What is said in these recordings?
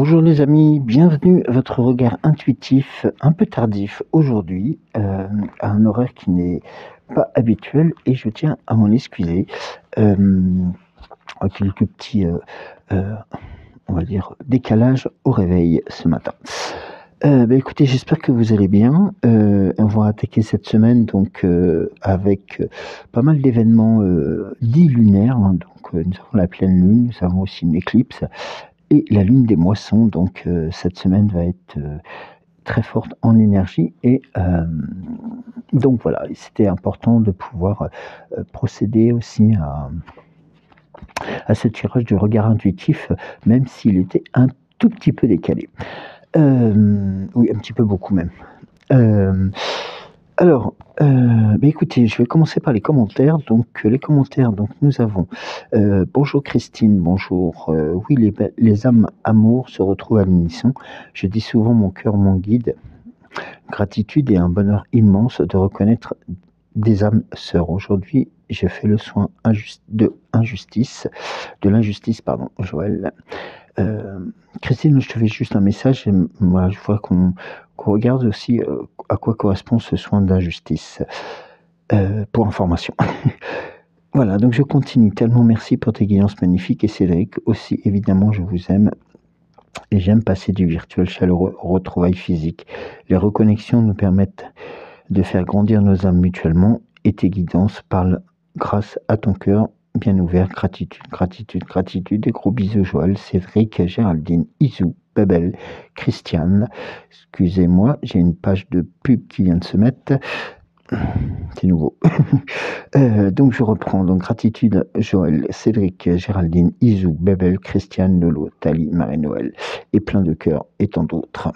Bonjour les amis, bienvenue à votre regard intuitif, un peu tardif aujourd'hui, à un horaire qui n'est pas habituel et je tiens à m'en excuser. Quelques petits, on va dire, décalages au réveil ce matin. Écoutez, j'espère que vous allez bien. On va attaquer cette semaine donc avec pas mal d'événements dits lunaires. Donc nous avons la pleine lune, nous avons aussi une éclipse et la lune des moissons. Donc cette semaine va être très forte en énergie et donc voilà, c'était important de pouvoir procéder aussi à ce tirage du regard intuitif, même s'il était un tout petit peu décalé. Oui, un petit peu beaucoup même. Écoutez, je vais commencer par les commentaires. Donc, les commentaires, donc nous avons bonjour Christine, bonjour. Oui, les âmes amour se retrouvent à l'unisson. Je dis souvent mon cœur, mon guide. Gratitude et un bonheur immense de reconnaître des âmes sœurs. Aujourd'hui, j'ai fait le soin de l'injustice, Joël. Christine, je te fais juste un message. Voilà, je vois qu'on regarde aussi à quoi correspond ce soin d'injustice. Pour information. Voilà, donc je continue. Tellement merci pour tes guidances magnifiques. Et Cédric, aussi évidemment, je vous aime. Et j'aime passer du virtuel chaleureux au retrouvailles physiques. Les reconnexions nous permettent de faire grandir nos âmes mutuellement. Et tes guidances parlent grâce à ton cœur bien ouvert. Gratitude, gratitude, gratitude. Et gros bisous Joël, Cédric, Géraldine, Isou, Babel, Christiane. Excusez-moi, j'ai une page de pub qui vient de se mettre. C'est nouveau. Donc je reprends. Donc gratitude Joël, Cédric, Géraldine, Isou, Babel, Christiane, Lolo, Tali, Marie-Noël et plein de cœurs et tant d'autres.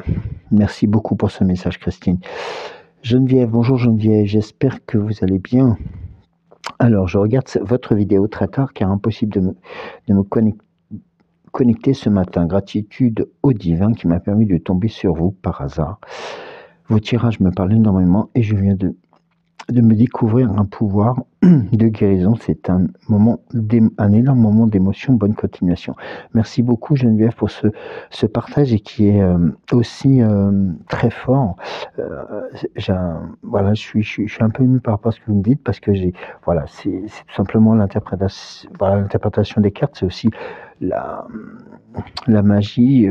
Merci beaucoup pour ce message Christine. Geneviève, bonjour Geneviève, j'espère que vous allez bien. Alors je regarde votre vidéo très tard car impossible de me connecter ce matin. Gratitude au divin qui m'a permis de tomber sur vous par hasard. Vos tirages me parlent énormément et je viens de me découvrir un pouvoir de guérison. C'est un énorme moment d'émotion. Bonne continuation. Merci beaucoup Geneviève pour ce partage et qui est aussi très fort. Voilà, je suis un peu ému par rapport à ce que vous me dites parce que c'est tout simplement l'interprétation des cartes. C'est aussi la magie,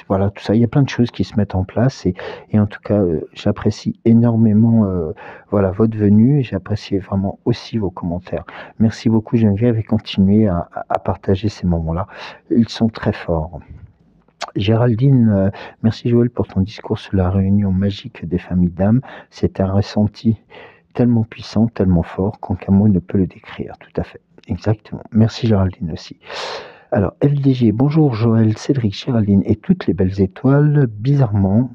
voilà, tout ça, il y a plein de choses qui se mettent en place et en tout cas, j'apprécie énormément votre venue, j'apprécie vraiment aussi vos commentaires. Merci beaucoup Geneviève et continuez à partager ces moments-là, ils sont très forts. Géraldine, merci Joël pour ton discours sur la réunion magique des familles d'âmes, c'est un ressenti tellement puissant, tellement fort qu'aucun mot ne peut le décrire, tout à fait, exactement. Merci Géraldine aussi. Alors, FDG, bonjour Joël, Cédric, Géraldine et toutes les belles étoiles. Bizarrement,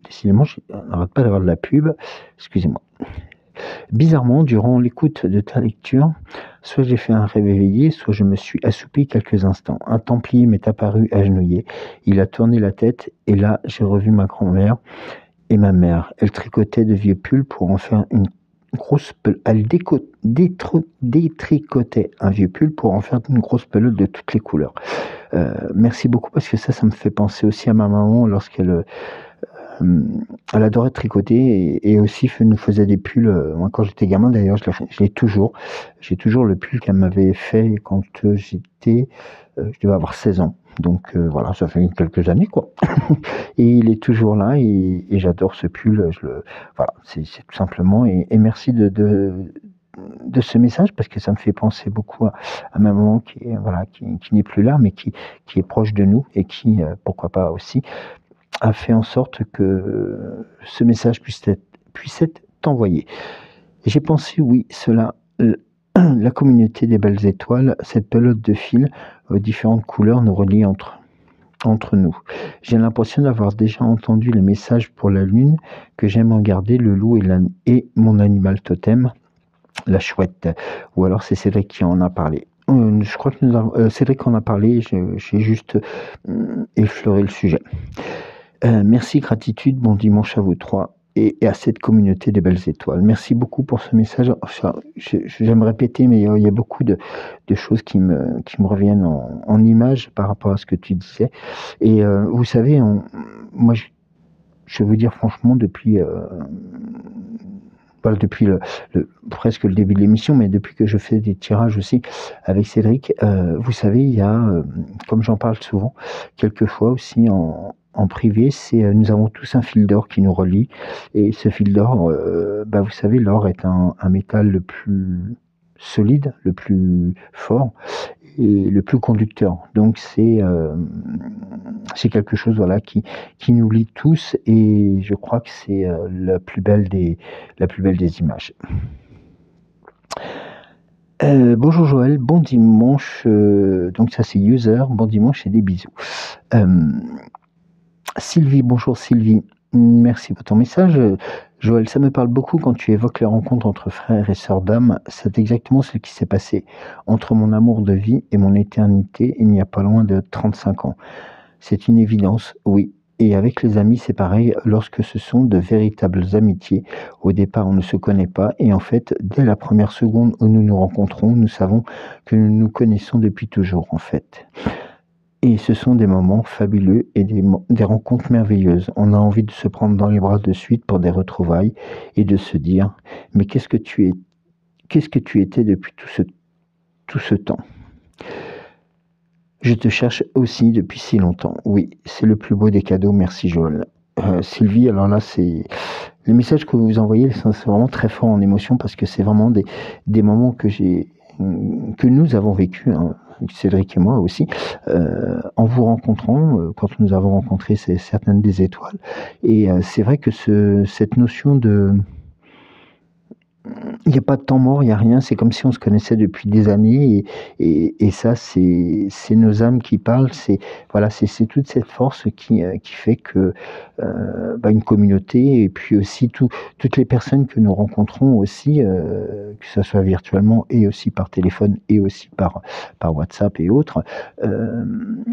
décidément, on n'arrête pas d'avoir de la pub, excusez-moi. Bizarrement, durant l'écoute de ta lecture, soit j'ai fait un rêve éveillé, soit je me suis assoupi quelques instants. Un templier m'est apparu agenouillé, il a tourné la tête et là, j'ai revu ma grand-mère et ma mère. Elle tricotait de vieux pulls pour en faire une grosse pelote. Elle détricotait un vieux pull pour en faire une grosse pelote de toutes les couleurs. Merci beaucoup parce que ça me fait penser aussi à ma maman lorsqu'elle elle adorait tricoter et aussi nous faisait des pulls. Moi, quand j'étais gamin, d'ailleurs, je l'ai toujours. J'ai toujours le pull qu'elle m'avait fait quand je devais avoir 16 ans. Donc voilà, ça fait quelques années quoi. Et il est toujours là et j'adore ce pull. Voilà, c'est tout simplement. Et merci de ce message parce que ça me fait penser beaucoup à ma maman qui n'est plus là, mais qui est proche de nous et qui, pourquoi pas aussi, a fait en sorte que ce message puisse être envoyé. Et j'ai pensé, oui, la communauté des belles étoiles, cette pelote de fil aux différentes couleurs nous relie entre nous. J'ai l'impression d'avoir déjà entendu les messages pour la lune que j'aime en garder, le loup et mon animal totem, la chouette. Ou alors c'est Cédric qui en a parlé. Je crois que Cédric en a parlé, j'ai juste effleuré le sujet. Merci, gratitude, bon dimanche à vous trois. et à cette communauté des belles étoiles. Merci beaucoup pour ce message. Enfin, j'aime répéter, mais il y a beaucoup de choses qui me reviennent en images par rapport à ce que tu disais. Et vous savez, moi, je vais vous dire franchement, depuis voilà, depuis presque le début de l'émission, mais depuis que je fais des tirages aussi avec Cédric, vous savez, il y a, comme j'en parle souvent, quelquefois aussi en privé, nous avons tous un fil d'or qui nous relie. Et ce fil d'or, vous savez, l'or est un métal le plus solide, le plus fort et le plus conducteur. Donc c'est quelque chose, voilà, qui nous lie tous, et je crois que c'est la plus belle des images. Bonjour Joël, bon dimanche. Donc ça c'est User, bon dimanche et des bisous. Sylvie, bonjour Sylvie, merci pour ton message. Joël, ça me parle beaucoup quand tu évoques les rencontres entre frères et sœurs d'âme. C'est exactement ce qui s'est passé entre mon amour de vie et mon éternité il n'y a pas loin de 35 ans. C'est une évidence, oui. Et avec les amis, c'est pareil, lorsque ce sont de véritables amitiés. Au départ, on ne se connaît pas, et en fait, dès la première seconde où nous nous rencontrons, nous savons que nous nous connaissons depuis toujours, en fait. Et ce sont des moments fabuleux et des rencontres merveilleuses. On a envie de se prendre dans les bras de suite pour des retrouvailles et de se dire « Mais qu'est-ce que tu étais depuis tout ce temps ?» Je te cherche aussi depuis si longtemps. Oui, c'est le plus beau des cadeaux. Merci Joël. Sylvie, alors là, les messages que vous envoyez sont vraiment très forts en émotion, parce que c'est vraiment des moments que nous avons vécu, hein, Cédric et moi aussi, en vous rencontrant, quand nous avons rencontré certaines des étoiles. Et c'est vrai que cette notion de... Il n'y a pas de temps mort, il n'y a rien, c'est comme si on se connaissait depuis des années, et ça, c'est nos âmes qui parlent, c'est toute cette force qui fait que une communauté, et puis aussi toutes les personnes que nous rencontrons aussi, que ce soit virtuellement et aussi par téléphone et aussi par WhatsApp et autres,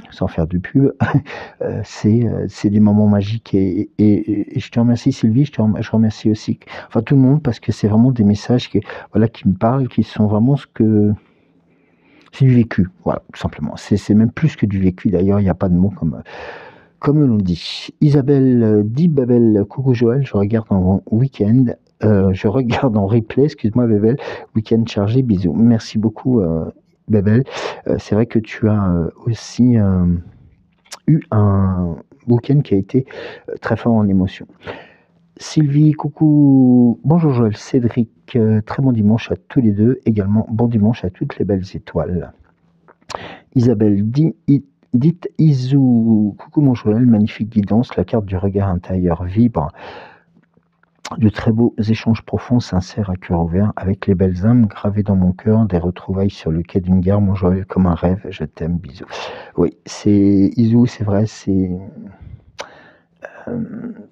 sans faire de pub, c'est des moments magiques, et je te remercie Sylvie, je remercie aussi tout le monde, parce que c'est vraiment des messages qui me parlent, qui sont vraiment c'est du vécu, voilà, tout simplement. C'est même plus que du vécu, d'ailleurs, il n'y a pas de mots comme l'on dit. Isabelle dit Babel, coucou Joël, je regarde en week-end, je regarde en replay, excuse-moi Babel, week-end chargé, bisous. Merci beaucoup Babel. C'est vrai que tu as aussi eu un week-end qui a été très fort en émotion. Sylvie, coucou, bonjour Joël, Cédric, très bon dimanche à tous les deux, également bon dimanche à toutes les belles étoiles. Isabelle, dites Isou, coucou mon Joël, magnifique guidance, la carte du regard intérieur vibre, de très beaux échanges profonds, sincères, à cœur ouvert, avec les belles âmes gravées dans mon cœur, des retrouvailles sur le quai d'une gare, mon Joël, comme un rêve, je t'aime, bisous. Oui, c'est Isou, c'est vrai, c'est...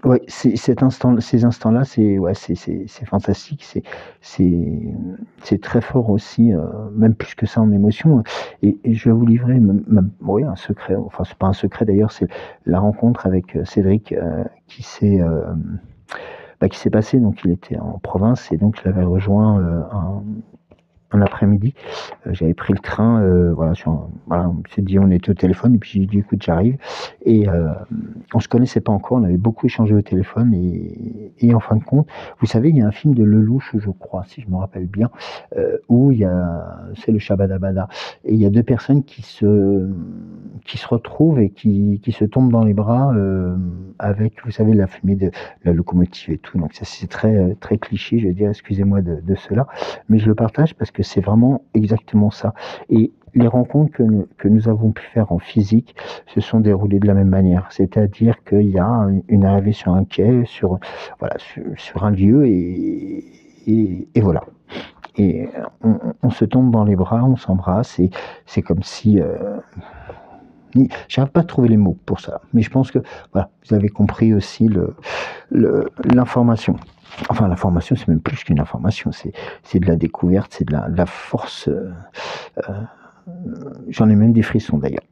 ouais, ces instants-là, c'est fantastique, c'est très fort aussi, même plus que ça en émotion. Et je vais vous livrer un secret. Enfin, c'est pas un secret d'ailleurs, c'est la rencontre avec Cédric qui s'est passée. Donc, il était en province, et donc je l'avais rejoint un après-midi. J'avais pris le train, on s'est dit, on était au téléphone, et puis j'ai dit écoute, j'arrive, et on se connaissait pas encore, on avait beaucoup échangé au téléphone, et en fin de compte, vous savez, il y a un film de Lelouch, je crois, si je me rappelle bien, où c'est le Shabadabada, et il y a deux personnes qui se retrouvent et qui se tombent dans les bras avec, vous savez, la fumée de la locomotive et tout. Donc ça, c'est très très cliché, je vais dire, excusez-moi de cela, mais je le partage parce que c'est vraiment exactement ça. Et les rencontres que nous avons pu faire en physique se sont déroulées de la même manière. C'est-à-dire qu'il y a une arrivée sur un quai, sur un lieu, et voilà. Et on se tombe dans les bras, on s'embrasse, et c'est comme si... j'arrive pas à trouver les mots pour ça, mais je pense que voilà, vous avez compris aussi l'information. Enfin, l'information, c'est même plus qu'une information, c'est de la découverte, c'est de la force J'en ai même des frissons d'ailleurs.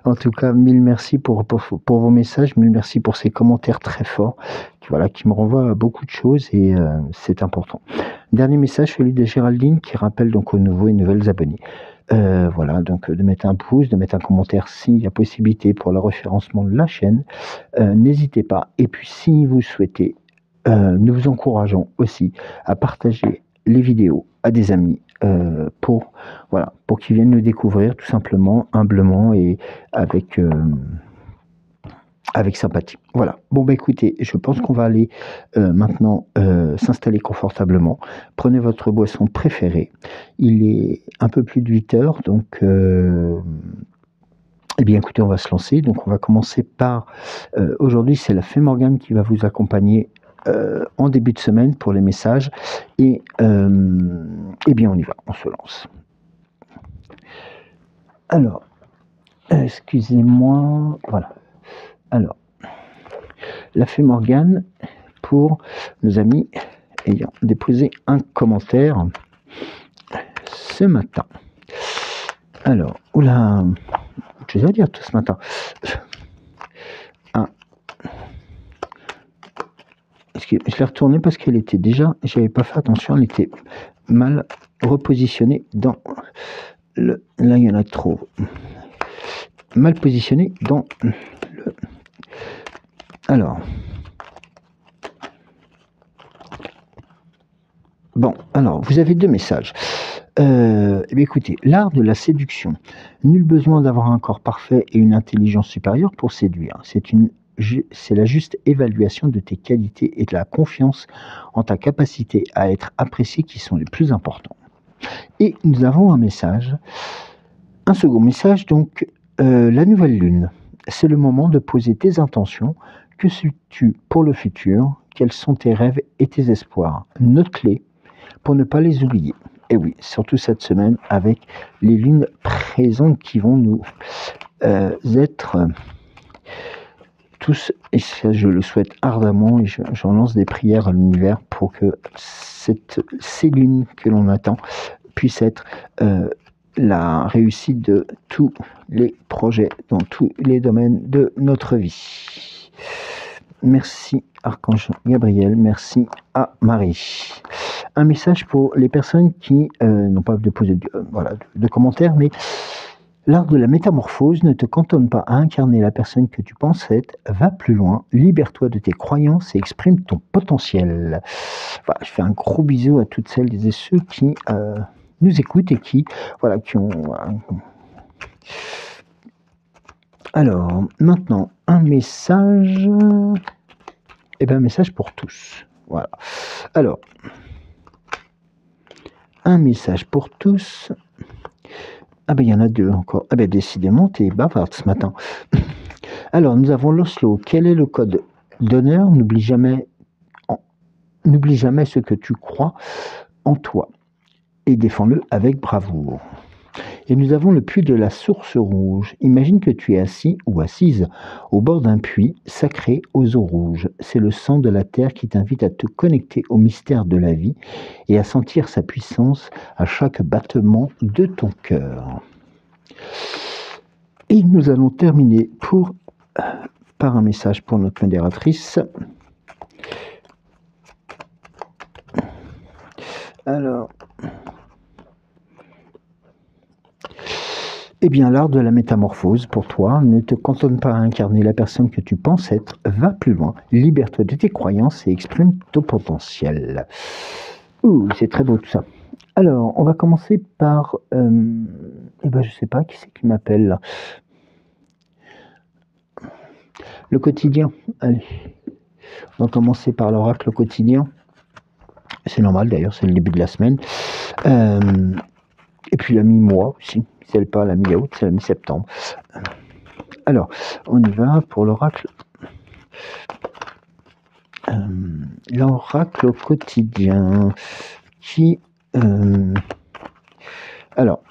En tout cas, mille merci pour vos messages, mille merci pour ces commentaires très forts qui me renvoient à beaucoup de choses et c'est important. Dernier message, celui de Géraldine qui rappelle donc aux nouveaux et nouvelles abonnés. Voilà, donc de mettre un pouce, de mettre un commentaire s'il y a possibilité pour le référencement de la chaîne. N'hésitez pas. Et puis si vous souhaitez, nous vous encourageons aussi à partager les vidéos à des amis pour qu'ils viennent nous découvrir tout simplement, humblement et avec sympathie. Voilà. Bon, bah écoutez, je pense qu'on va aller maintenant s'installer confortablement. Prenez votre boisson préférée. Il est un peu plus de 8 heures, donc eh bien écoutez, on va se lancer. Donc on va commencer par, aujourd'hui c'est la Fée Morgane qui va vous accompagner en début de semaine pour les messages. Et eh bien on y va, on se lance. Alors, excusez-moi, voilà. Alors, la Fée Morgane pour nos amis ayant déposé un commentaire ce matin. Alors, oula, je vais dire tout ce matin. Je l'ai retournée parce qu'elle était déjà, j'avais pas fait attention, elle était mal repositionnée dans le. Là, il y en a trop. Mal positionnée dans le. Alors. Bon, alors, vous avez deux messages. Eh bien, écoutez, l'art de la séduction. Nul besoin d'avoir un corps parfait et une intelligence supérieure pour séduire. C'est la juste évaluation de tes qualités et de la confiance en ta capacité à être apprécié qui sont les plus importants. Et nous avons un message, un second message, donc la nouvelle lune. C'est le moment de poser tes intentions. Que sais-tu pour le futur? Quels sont tes rêves et tes espoirs? Note-les pour ne pas les oublier. Et oui, surtout cette semaine avec les lunes présentes qui vont nous être tous, et ça, je le souhaite ardemment, et j'en lance des prières à l'univers pour que ces lunes que l'on attend puissent être la réussite de tous les projets dans tous les domaines de notre vie. Merci Archange Gabriel, merci à Marie. Un message pour les personnes qui n'ont pas déposé de commentaires, mais l'art de la métamorphose ne te cantonne pas à incarner la personne que tu penses être, va plus loin, libère-toi de tes croyances et exprime ton potentiel. Voilà, je fais un gros bisou à toutes celles et ceux qui nous écoutent et qui ont... Alors, maintenant, un message... Eh bien, un message pour tous. Voilà. Alors, un message pour tous. Ah ben, il y en a deux encore. Ah ben, décidément, t'es bavarde ce matin. Alors, nous avons l'Oslo. Quel est le code d'honneur? N'oublie jamais ce que tu crois en toi et défends-le avec bravoure. Et nous avons le puits de la source rouge. Imagine que tu es assis ou assise au bord d'un puits sacré aux eaux rouges. C'est le sang de la terre qui t'invite à te connecter au mystère de la vie et à sentir sa puissance à chaque battement de ton cœur. Et nous allons terminer par un message pour notre modératrice. Alors... Eh bien, l'art de la métamorphose, pour toi, ne te cantonne pas à incarner la personne que tu penses être, va plus loin, libère-toi de tes croyances et exprime ton potentiel. Ouh, c'est très beau tout ça. Alors, on va commencer par... je sais pas, qui c'est qui m'appelle là? Le quotidien, allez. On va commencer par l'oracle quotidien. C'est normal d'ailleurs, c'est le début de la semaine. Et puis la mi-mois aussi. C'est pas la mi-août, c'est la mi-septembre. Alors, on y va pour l'oracle. L'oracle quotidien qui... alors...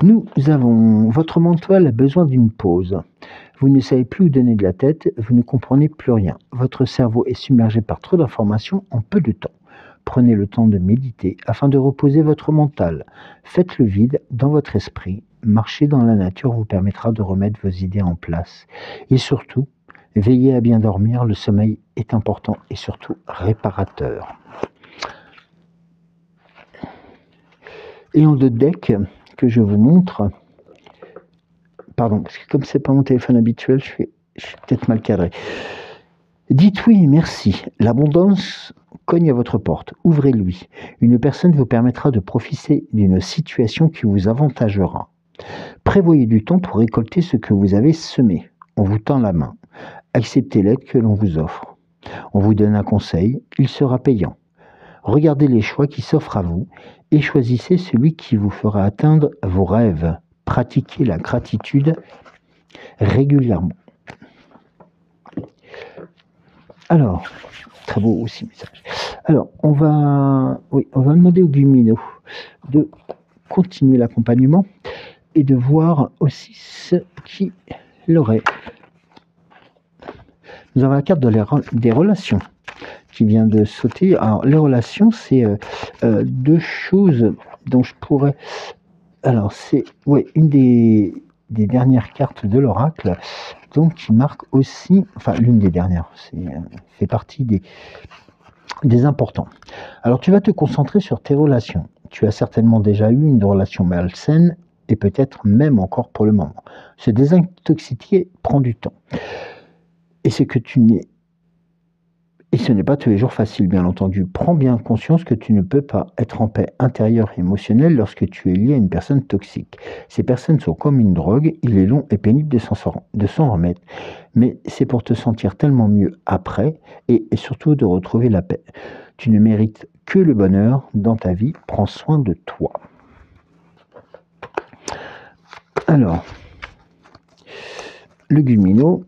Nous avons... Votre mental a besoin d'une pause. Vous ne savez plus où donner de la tête, vous ne comprenez plus rien. Votre cerveau est submergé par trop d'informations en peu de temps. Prenez le temps de méditer afin de reposer votre mental. Faites le vide dans votre esprit. Marcher dans la nature vous permettra de remettre vos idées en place. Et surtout, veillez à bien dormir. Le sommeil est important et surtout réparateur. Et en deux decks que je vous montre, pardon, parce que comme c'est pas mon téléphone habituel, je suis peut-être mal cadré. Dites oui et merci. L'abondance cogne à votre porte. Ouvrez-lui. Une personne vous permettra de profiter d'une situation qui vous avantagera. Prévoyez du temps pour récolter ce que vous avez semé. On vous tend la main. Acceptez l'aide que l'on vous offre. On vous donne un conseil, il sera payant. Regardez les choix qui s'offrent à vous et choisissez celui qui vous fera atteindre vos rêves. Pratiquez la gratitude régulièrement. Alors, très beau aussi message. Alors, on va demander au Gumino de continuer l'accompagnement et de voir aussi ce qu'il aurait. Nous avons la carte des relations qui vient de sauter. Alors, les relations, c'est deux choses dont je pourrais... Alors, c'est une des dernières cartes de l'oracle, donc qui marque aussi, enfin l'une des dernières, fait partie des importants. Alors, tu vas te concentrer sur tes relations. Tu as certainement déjà eu une relation malsaine et peut-être même encore pour le moment. Se désintoxiquer prend du temps. Et ce n'est pas tous les jours facile, bien entendu. Prends bien conscience que tu ne peux pas être en paix intérieure et émotionnelle lorsque tu es lié à une personne toxique. Ces personnes sont comme une drogue, il est long et pénible de s'en remettre. Mais c'est pour te sentir tellement mieux après et surtout de retrouver la paix. Tu ne mérites que le bonheur dans ta vie. Prends soin de toi. Alors, le Gumino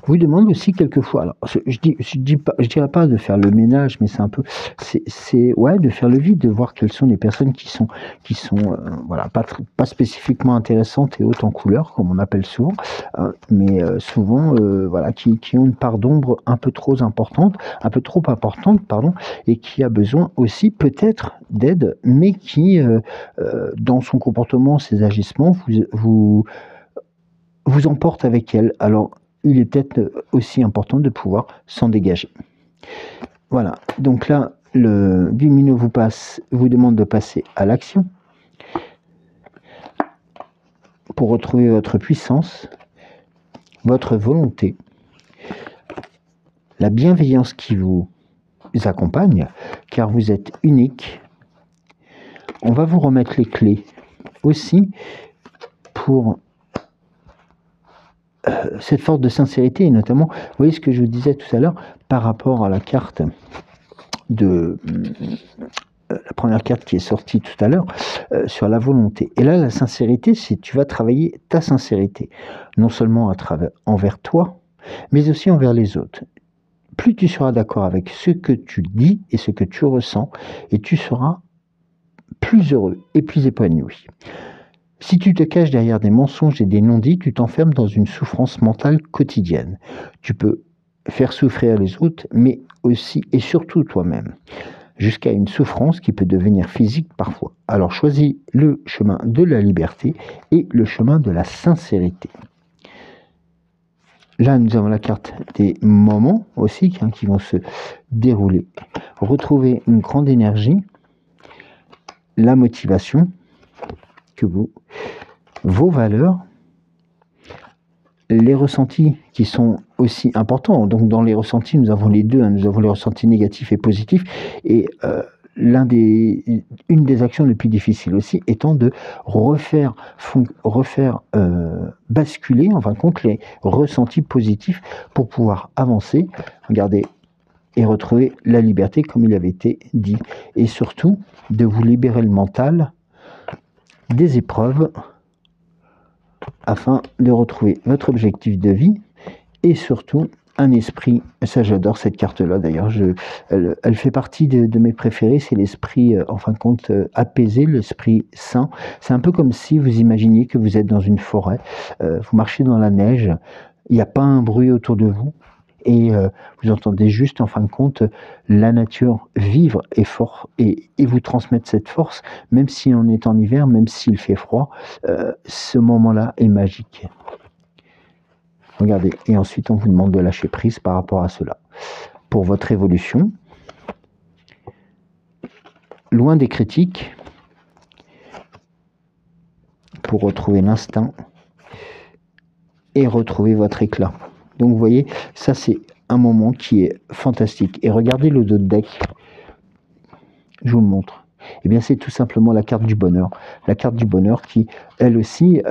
vous demande aussi quelquefois, alors je dirais pas de faire le ménage, mais c'est un peu, de faire le vide, de voir quelles sont les personnes qui sont voilà, pas spécifiquement intéressantes et hautes en couleur, comme on appelle souvent, mais souvent voilà, qui ont une part d'ombre un peu trop importante, pardon, et qui a besoin aussi peut-être d'aide, mais qui dans son comportement, ses agissements, vous emporte avec elle. Alors il est peut-être aussi important de pouvoir s'en dégager. Voilà, donc là, le Gumino vous demande de passer à l'action pour retrouver votre puissance, votre volonté, la bienveillance qui vous accompagne, car vous êtes unique. On va vous remettre les clés aussi pour cette force de sincérité, et notamment, vous voyez ce que je vous disais tout à l'heure, par rapport à la carte la première carte qui est sortie tout à l'heure, sur la volonté. Et là, la sincérité, c'est tu vas travailler ta sincérité, non seulement envers toi, mais aussi envers les autres. Plus tu seras d'accord avec ce que tu dis et ce que tu ressens, et tu seras plus heureux et plus épanoui. Si tu te caches derrière des mensonges et des non-dits, tu t'enfermes dans une souffrance mentale quotidienne. Tu peux faire souffrir les autres, mais aussi et surtout toi-même, jusqu'à une souffrance qui peut devenir physique parfois. Alors choisis le chemin de la liberté et le chemin de la sincérité. Là, nous avons la carte des moments aussi qui vont se dérouler. Retrouver une grande énergie, la motivation, vos valeurs, les ressentis qui sont aussi importants. Donc dans les ressentis, nous avons les deux, nous avons les ressentis négatifs et positifs, et une des actions les plus difficiles aussi étant de refaire basculer en fin de compte les ressentis positifs pour pouvoir avancer, regardez, et retrouver la liberté comme il avait été dit, et surtout de vous libérer le mental des épreuves afin de retrouver votre objectif de vie et surtout un esprit. Ça, j'adore cette carte-là, d'ailleurs. Elle fait partie de mes préférés. C'est l'esprit, en fin de compte, apaisé, l'esprit sain. C'est un peu comme si vous imaginiez que vous êtes dans une forêt. Vous marchez dans la neige. Il n'y a pas un bruit autour de vous. Et vous entendez juste, en fin de compte, la nature vivre et fort et vous transmettre cette force, même si on est en hiver, même s'il fait froid, ce moment-là est magique. Regardez, et ensuite on vous demande de lâcher prise par rapport à cela. Pour votre évolution, loin des critiques, pour retrouver l'instinct et retrouver votre éclat. Donc vous voyez, ça c'est un moment qui est fantastique. Et regardez le dos de deck, je vous le montre. Eh bien c'est tout simplement la carte du bonheur. La carte du bonheur qui, elle aussi,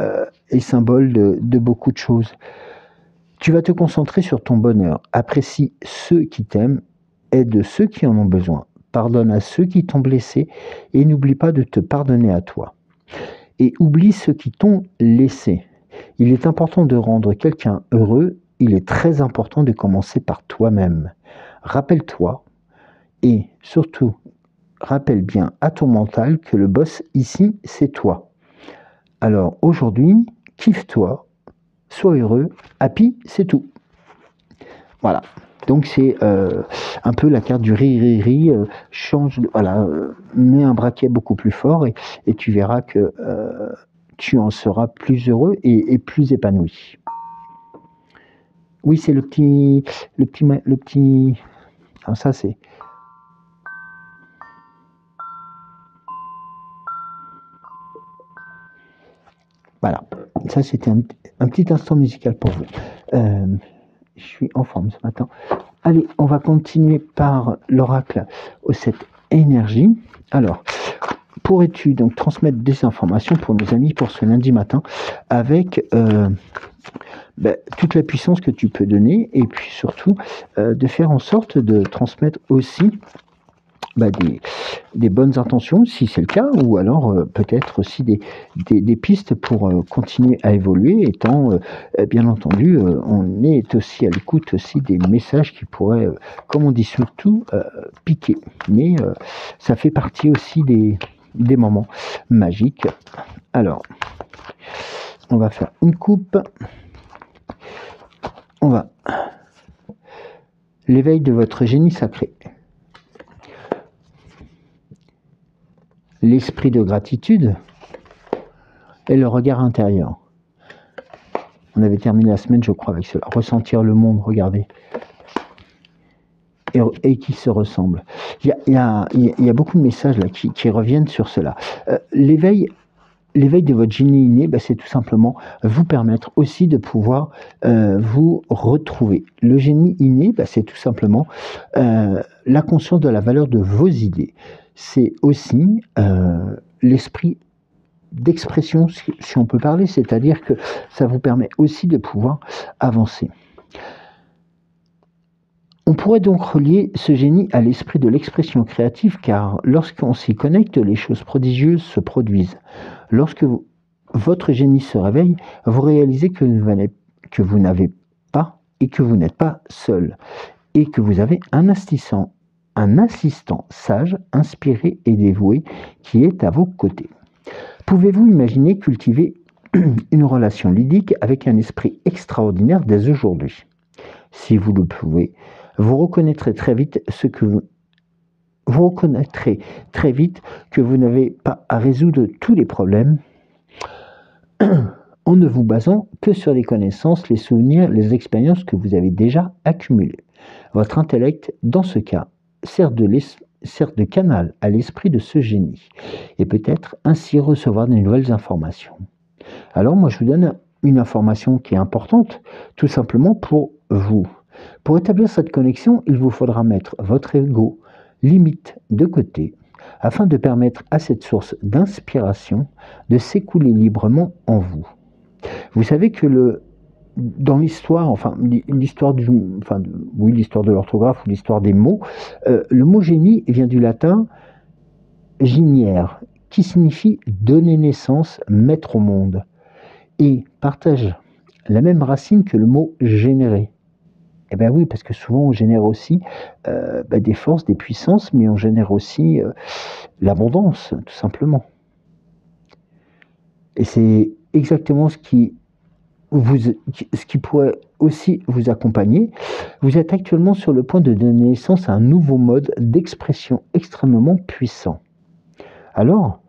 est symbole de beaucoup de choses. Tu vas te concentrer sur ton bonheur. Apprécie ceux qui t'aiment, aide ceux qui en ont besoin. Pardonne à ceux qui t'ont blessé et n'oublie pas de te pardonner à toi. Et oublie ceux qui t'ont laissé. Il est important de rendre quelqu'un heureux. Il est très important de commencer par toi-même. Rappelle-toi et surtout, rappelle bien à ton mental que le boss ici, c'est toi. Alors aujourd'hui, kiffe-toi, sois heureux, happy, c'est tout. Voilà. Donc c'est un peu la carte du ri, change, voilà, mets un braquet beaucoup plus fort et tu verras que tu en seras plus heureux et plus épanoui. Oui, c'est le petit. Alors ça c'est. Voilà. Ça c'était un petit instant musical pour vous. Je suis en forme ce matin. Allez, on va continuer par l'oracle aux 7 énergies. Alors, pourrais-tu donc transmettre des informations pour nos amis pour ce lundi matin avec toute la puissance que tu peux donner et puis surtout de faire en sorte de transmettre aussi des bonnes intentions si c'est le cas, ou alors peut-être aussi des pistes pour continuer à évoluer, étant bien entendu on est aussi à l'écoute aussi des messages qui pourraient, comme on dit surtout, piquer, mais ça fait partie aussi des moments magiques. Alors on va faire une coupe, on va l'éveil de votre génie sacré, l'esprit de gratitude et le regard intérieur. On avait terminé la semaine, je crois, avec cela. Ressentir le monde, regardez. Et qui se ressemblent. Il y a beaucoup de messages là qui reviennent sur cela. L'éveil de votre génie inné, c'est tout simplement vous permettre aussi de pouvoir vous retrouver. Le génie inné, c'est tout simplement la conscience de la valeur de vos idées. C'est aussi l'esprit d'expression, si on peut parler, c'est-à-dire que ça vous permet aussi de pouvoir avancer. On pourrait donc relier ce génie à l'esprit de l'expression créative, car lorsqu'on s'y connecte, les choses prodigieuses se produisent. Lorsque votre génie se réveille, vous réalisez que vous n'avez pas et que vous n'êtes pas seul, et que vous avez un assistant sage, inspiré et dévoué qui est à vos côtés. Pouvez-vous imaginer cultiver une relation ludique avec un esprit extraordinaire dès aujourd'hui? Si vous le pouvez, vous reconnaîtrez très vite que vous n'avez pas à résoudre tous les problèmes en ne vous basant que sur les connaissances, les souvenirs, les expériences que vous avez déjà accumulées. Votre intellect, dans ce cas, sert de canal à l'esprit de ce génie et peut-être ainsi recevoir de nouvelles informations. Alors moi je vous donne une information qui est importante, tout simplement pour vous. Pour établir cette connexion, il vous faudra mettre votre ego limite de côté afin de permettre à cette source d'inspiration de s'écouler librement en vous. Vous savez que dans l'histoire, l'histoire de l'orthographe ou l'histoire des mots, le mot génie vient du latin ginière, qui signifie donner naissance, mettre au monde, et partage la même racine que le mot générer. Eh bien oui, parce que souvent on génère aussi des forces, des puissances, mais on génère aussi l'abondance, tout simplement. Et c'est exactement ce qui pourrait aussi vous accompagner. Vous êtes actuellement sur le point de donner naissance à un nouveau mode d'expression extrêmement puissant. Alors,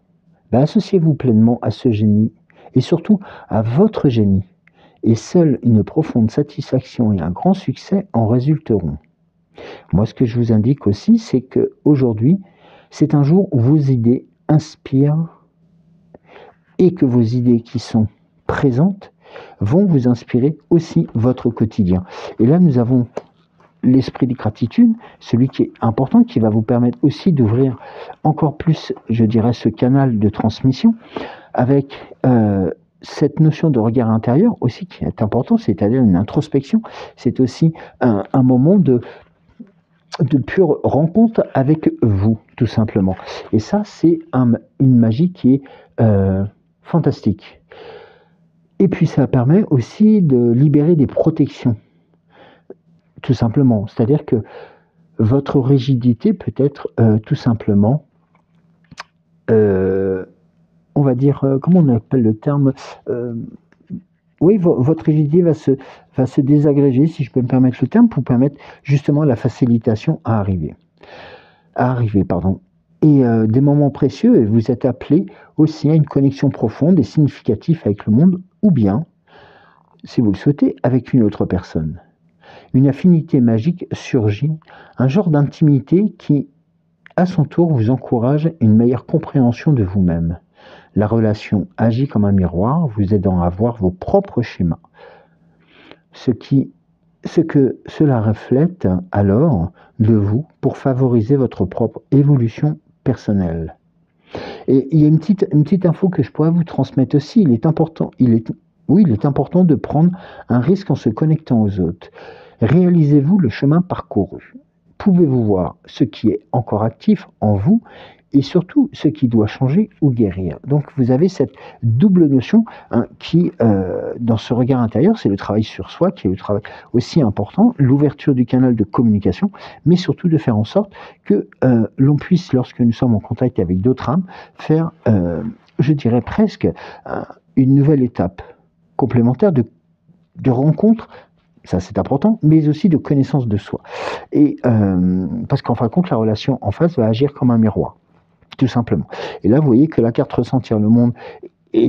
associez-vous pleinement à ce génie et surtout à votre génie. Et seule une profonde satisfaction et un grand succès en résulteront. Moi, ce que je vous indique aussi, c'est qu'aujourd'hui, c'est un jour où vos idées inspirent et que vos idées qui sont présentes vont vous inspirer aussi votre quotidien. Et là, nous avons l'esprit de gratitude, celui qui est important, qui va vous permettre aussi d'ouvrir encore plus, je dirais, ce canal de transmission avec cette notion de regard intérieur aussi qui est important, c'est-à-dire une introspection. C'est aussi un moment de pure rencontre avec vous, tout simplement. Et ça, c'est une magie qui est fantastique. Et puis, ça permet aussi de libérer des protections, tout simplement. C'est-à-dire que votre rigidité peut être tout simplement, on va dire, comment on appelle le terme oui, votre rigidité va se désagréger, si je peux me permettre le terme, pour permettre justement la facilitation à arriver. Et des moments précieux, et vous êtes appelé aussi à une connexion profonde et significative avec le monde, ou bien, si vous le souhaitez, avec une autre personne. Une affinité magique surgit, un genre d'intimité qui, à son tour, vous encourage une meilleure compréhension de vous-même. La relation agit comme un miroir, vous aidant à voir vos propres schémas. Ce que cela reflète alors de vous pour favoriser votre propre évolution personnelle. Et il y a une petite info que je pourrais vous transmettre aussi. Il est important de prendre un risque en se connectant aux autres. Réalisez-vous le chemin parcouru. Pouvez-vous voir ce qui est encore actif en vous et surtout ce qui doit changer ou guérir. Donc vous avez cette double notion qui, dans ce regard intérieur, c'est le travail sur soi qui est le travail aussi important, l'ouverture du canal de communication, mais surtout de faire en sorte que l'on puisse, lorsque nous sommes en contact avec d'autres âmes, faire, je dirais presque, une nouvelle étape complémentaire de rencontre. Ça, c'est important, mais aussi de connaissance de soi. Et parce qu'en fin de compte, la relation en face va agir comme un miroir, tout simplement. Et là, vous voyez que la carte ressentir le monde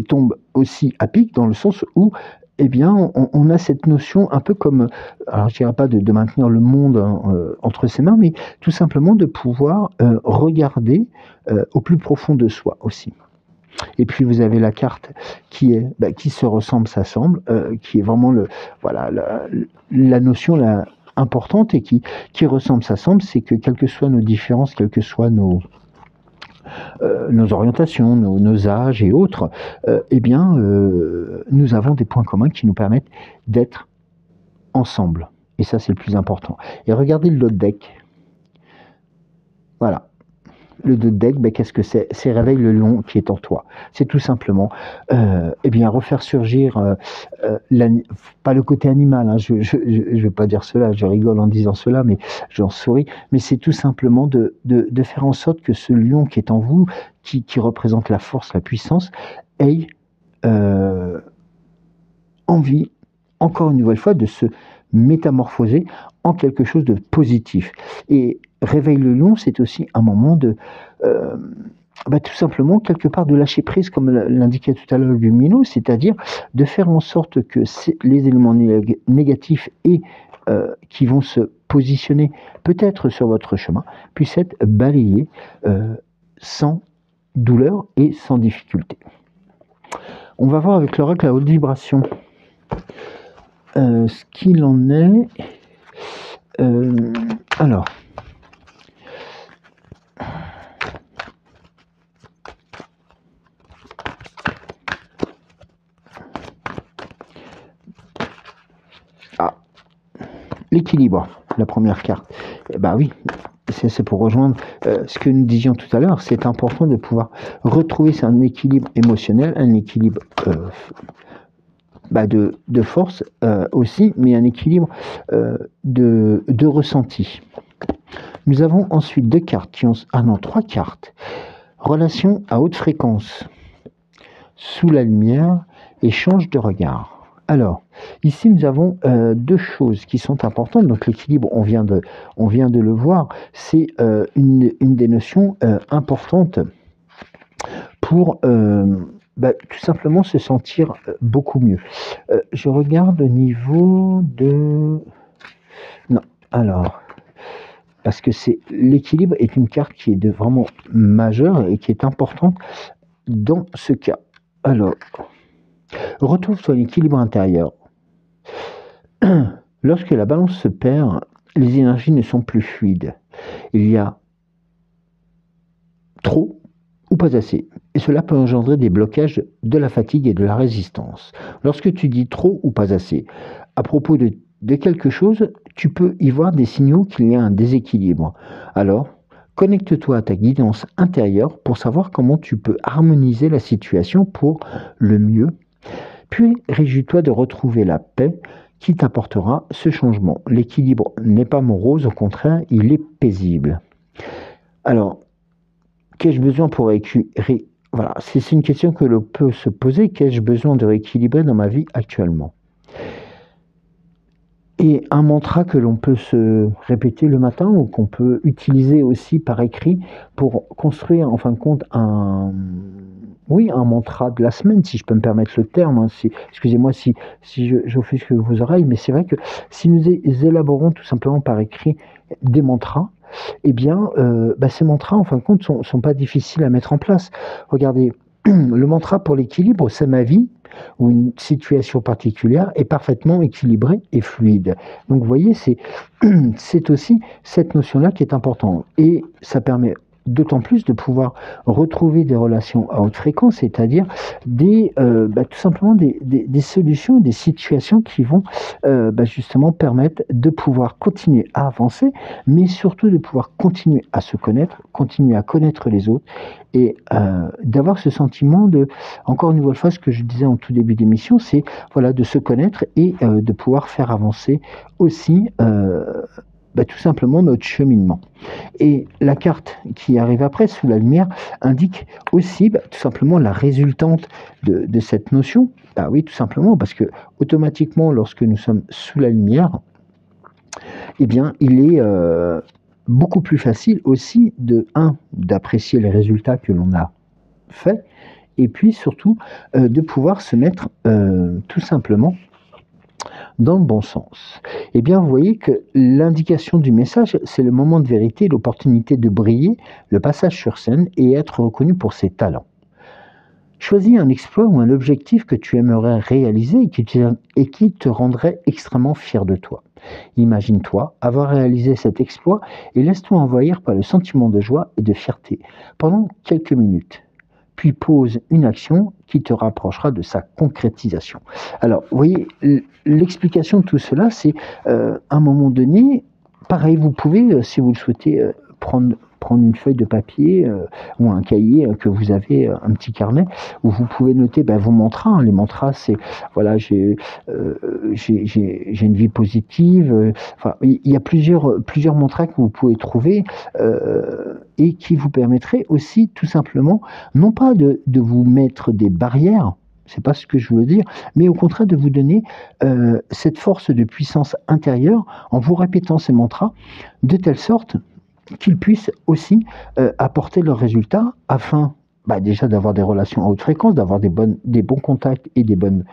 tombe aussi à pic, dans le sens où, eh bien, on a cette notion un peu comme, alors je dirais pas de maintenir le monde entre ses mains, mais tout simplement de pouvoir regarder au plus profond de soi aussi. Et puis vous avez la carte qui se ressemble, s'assemble, qui est vraiment la notion importante et qui ressemble, s'assemble, c'est que quelles que soient nos différences, quelles que soient nos orientations, nos âges et autres, nous avons des points communs qui nous permettent d'être ensemble. Et ça, c'est le plus important. Et regardez le lot deck. Voilà. Le deck, qu'est-ce que c'est? C'est réveille le lion qui est en toi. C'est tout simplement refaire surgir pas le côté animal, hein, je ne vais pas dire cela, je rigole en disant cela, mais j'en souris, mais c'est tout simplement de faire en sorte que ce lion qui est en vous, qui représente la force, la puissance, ait envie, encore une nouvelle fois, de se métamorphoser en quelque chose de positif. Et réveille le lion, c'est aussi un moment de tout simplement quelque part de lâcher prise, comme l'indiquait tout à l'heure Lumino, c'est-à-dire de faire en sorte que les éléments négatifs et qui vont se positionner peut-être sur votre chemin puissent être balayés sans douleur et sans difficulté. On va voir avec l'oracle à haute vibration ce qu'il en est. Alors, l'équilibre, la première carte. Oui, c'est pour rejoindre ce que nous disions tout à l'heure. C'est important de pouvoir retrouver un équilibre émotionnel, un équilibre de force aussi, mais un équilibre de ressenti. Nous avons ensuite deux cartes qui ont... Ah non, trois cartes. Relation à haute fréquence, sous la lumière, échange de regard. Alors, ici, nous avons deux choses qui sont importantes. Donc, l'équilibre, on vient de le voir, c'est une des notions importantes pour tout simplement se sentir beaucoup mieux. Je regarde au niveau de... Non, alors... Parce que l'équilibre est une carte qui est vraiment majeure et qui est importante dans ce cas. Alors... Retrouve-toi l'équilibre intérieur. Lorsque la balance se perd, les énergies ne sont plus fluides. Il y a trop ou pas assez. Et cela peut engendrer des blocages, de la fatigue et de la résistance. Lorsque tu dis trop ou pas assez, à propos de quelque chose, tu peux y voir des signaux qu'il y a un déséquilibre. Alors, connecte-toi à ta guidance intérieure pour savoir comment tu peux harmoniser la situation pour le mieux. Puis, réjouis-toi de retrouver la paix qui t'apportera ce changement. L'équilibre n'est pas morose, au contraire, il est paisible. Alors, qu'ai-je besoin pour rééquilibrer? Voilà, c'est une question que l'on peut se poser. Qu'ai-je besoin de rééquilibrer dans ma vie actuellement? Et un mantra que l'on peut se répéter le matin ou qu'on peut utiliser aussi par écrit pour construire, en fin de compte, un mantra de la semaine, si je peux me permettre le terme. Hein, excusez-moi si j'offusque vos oreilles, mais c'est vrai que si nous élaborons tout simplement par écrit des mantras, eh bien, ces mantras, en fin de compte, sont pas difficiles à mettre en place. Regardez, le mantra pour l'équilibre, c'est ma vie, où une situation particulière est parfaitement équilibrée et fluide. Donc vous voyez, c'est aussi cette notion-là qui est importante. Et ça permet d'autant plus de pouvoir retrouver des relations à haute fréquence, c'est-à-dire tout simplement des solutions, des situations qui vont justement permettre de pouvoir continuer à avancer, mais surtout de pouvoir continuer à se connaître, continuer à connaître les autres, et d'avoir ce sentiment de, encore une nouvelle fois, ce que je disais en tout début d'émission, c'est de se connaître et de pouvoir faire avancer aussi tout simplement notre cheminement. Et la carte qui arrive après, sous la lumière, indique aussi tout simplement la résultante de cette notion. Oui, tout simplement, parce que automatiquement, lorsque nous sommes sous la lumière, eh bien, il est beaucoup plus facile aussi d'apprécier les résultats que l'on a faits, et puis surtout de pouvoir se mettre tout simplement dans le bon sens. Eh bien, vous voyez que l'indication du message, c'est le moment de vérité, l'opportunité de briller, le passage sur scène et être reconnu pour ses talents. Choisis un exploit ou un objectif que tu aimerais réaliser et qui te rendrait extrêmement fier de toi. Imagine-toi avoir réalisé cet exploit et laisse-toi envahir par le sentiment de joie et de fierté pendant quelques minutes. Puis pose une action qui te rapprochera de sa concrétisation. Alors, vous voyez, l'explication de tout cela, c'est à un moment donné, pareil, vous pouvez, si vous le souhaitez, prendre une feuille de papier ou un cahier que vous avez, un petit carnet, où vous pouvez noter vos mantras. Les mantras, c'est, voilà, j'ai une vie positive. Il y a plusieurs mantras que vous pouvez trouver et qui vous permettraient aussi, tout simplement, non pas de vous mettre des barrières, c'est pas ce que je veux dire, mais au contraire de vous donner cette force de puissance intérieure en vous répétant ces mantras de telle sorte qu'ils puissent aussi apporter leurs résultats afin déjà d'avoir des relations à haute fréquence, d'avoir des bons contacts et des bonnes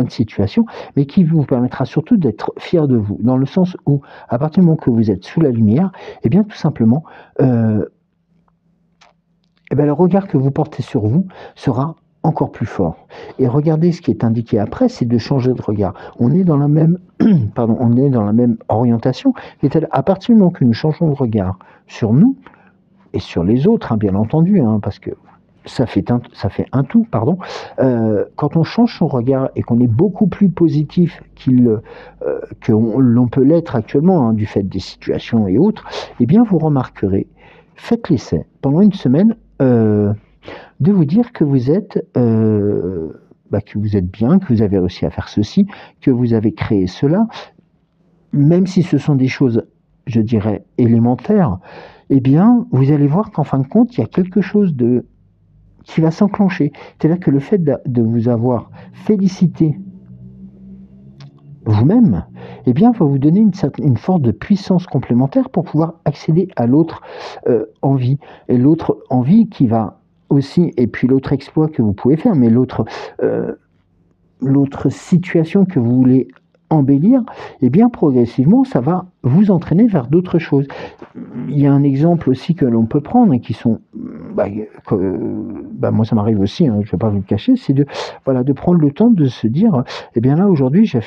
situations, mais qui vous permettra surtout d'être fier de vous, dans le sens où, à partir du moment que vous êtes sous la lumière, eh bien tout simplement, le regard que vous portez sur vous sera encore plus fort. Et regardez ce qui est indiqué après, c'est de changer de regard. On est dans la même, orientation. C'est-à-dire, à partir du moment que nous changeons de regard sur nous et sur les autres, bien entendu, parce que ça fait un tout, quand on change son regard et qu'on est beaucoup plus positif que l'on peut l'être actuellement, du fait des situations et autres, eh bien, vous remarquerez, faites l'essai pendant une semaine, de vous dire que vous êtes que vous êtes bien, que vous avez réussi à faire ceci, que vous avez créé cela, même si ce sont des choses, je dirais, élémentaires, eh bien, vous allez voir qu'en fin de compte, il y a quelque chose qui va s'enclencher. C'est-à-dire que le fait de vous avoir félicité vous-même, eh bien, va vous donner une forme de puissance complémentaire pour pouvoir accéder à l'autre envie. Et l'autre envie qui va aussi, et puis l'autre exploit que vous pouvez faire, mais l'autre situation que vous voulez embellir, eh bien, progressivement, ça va vous entraîner vers d'autres choses. Il y a un exemple aussi que l'on peut prendre et qui sont, moi ça m'arrive aussi, hein, je ne vais pas vous le cacher, c'est de prendre le temps de se dire, eh bien là aujourd'hui je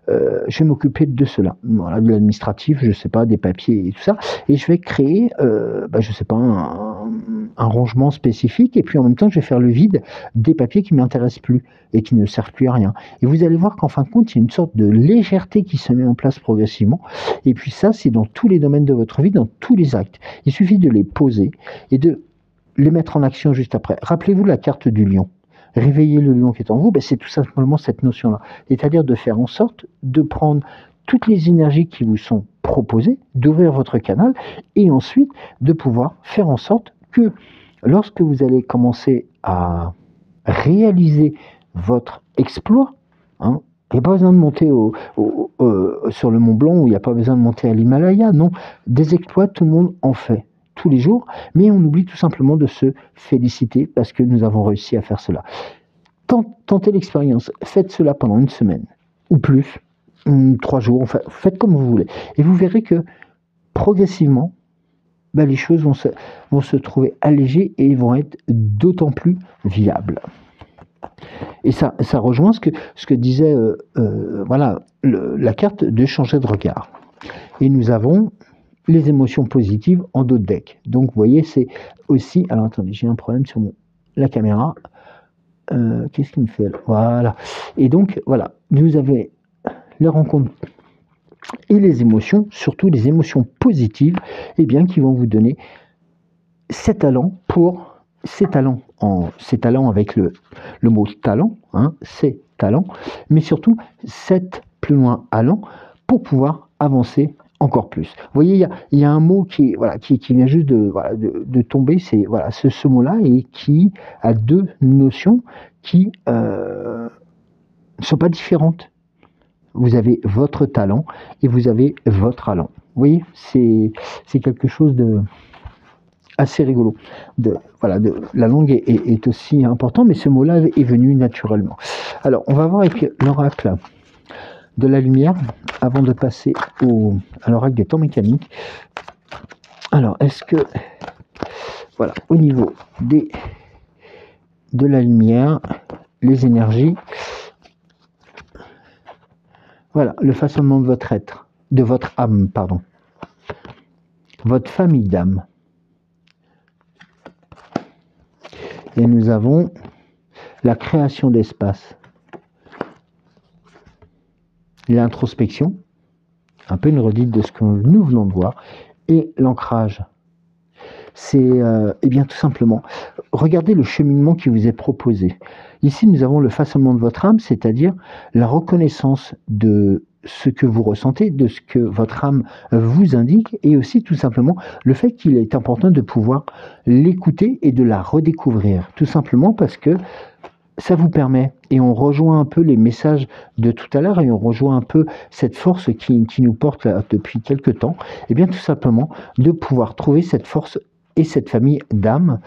vais m'occuper de cela, voilà, de l'administratif, je sais pas, des papiers et tout ça, et je vais créer, je sais pas, un rangement spécifique, et puis en même temps je vais faire le vide des papiers qui m'intéressent plus et qui ne servent plus à rien. Et vous allez voir qu'en fin de compte, il y a une sorte de légèreté qui se met en place progressivement. Et puis ça, c'est dans tous les domaines de votre vie, dans tous les actes. Il suffit de les poser et de les mettre en action juste après. Rappelez-vous la carte du lion. Réveiller le lion qui est en vous, c'est tout simplement cette notion-là. C'est-à-dire de faire en sorte de prendre toutes les énergies qui vous sont proposées, d'ouvrir votre canal et ensuite de pouvoir faire en sorte que lorsque vous allez commencer à réaliser votre exploit, hein, il n'y a pas besoin de monter sur le Mont Blanc, ou il n'y a pas besoin de monter à l'Himalaya, non. Des exploits, tout le monde en fait tous les jours, mais on oublie tout simplement de se féliciter parce que nous avons réussi à faire cela. Tentez l'expérience, faites cela pendant une semaine, ou plus, 3 jours, enfin, faites comme vous voulez. Et vous verrez que progressivement, les choses vont se trouver allégées et vont être d'autant plus viables. Et ça rejoint ce que disait la carte de changer de regard. Et nous avons les émotions positives en dos de deck. Donc vous voyez, c'est aussi... Alors attendez, j'ai un problème sur la caméra. Qu'est-ce qu'il me fait là? Voilà. Et donc voilà, vous avez les rencontres et les émotions, surtout les émotions positives, qui vont vous donner ces talents avec le mot talent, hein, ces talents, mais surtout 7 plus loin allant pour pouvoir avancer encore plus. Vous voyez, il y a un mot qui vient juste de tomber, c'est ce mot-là, et qui a 2 notions qui ne sont pas différentes. Vous avez votre talent et vous avez votre allant. Vous voyez, c'est quelque chose de assez rigolo. La langue est aussi importante, mais ce mot-là est venu naturellement. Alors, on va voir avec l'oracle de la lumière, avant de passer à l'oracle des temps mécaniques. Alors, est-ce que, au niveau de la lumière, les énergies, le façonnement de votre être, de votre âme, pardon, votre famille d'âme. Et nous avons la création d'espace, l'introspection, un peu une redite de ce que nous venons de voir, et l'ancrage. C'est tout simplement, regardez le cheminement qui vous est proposé. Ici, nous avons le façonnement de votre âme, c'est-à-dire la reconnaissance de ce que vous ressentez, de ce que votre âme vous indique, et aussi tout simplement le fait qu'il est important de pouvoir l'écouter et de la redécouvrir, tout simplement parce que ça vous permet, et on rejoint un peu les messages de tout à l'heure, et on rejoint un peu cette force qui nous porte là, depuis quelque temps, tout simplement de pouvoir trouver cette force et cette famille d'âme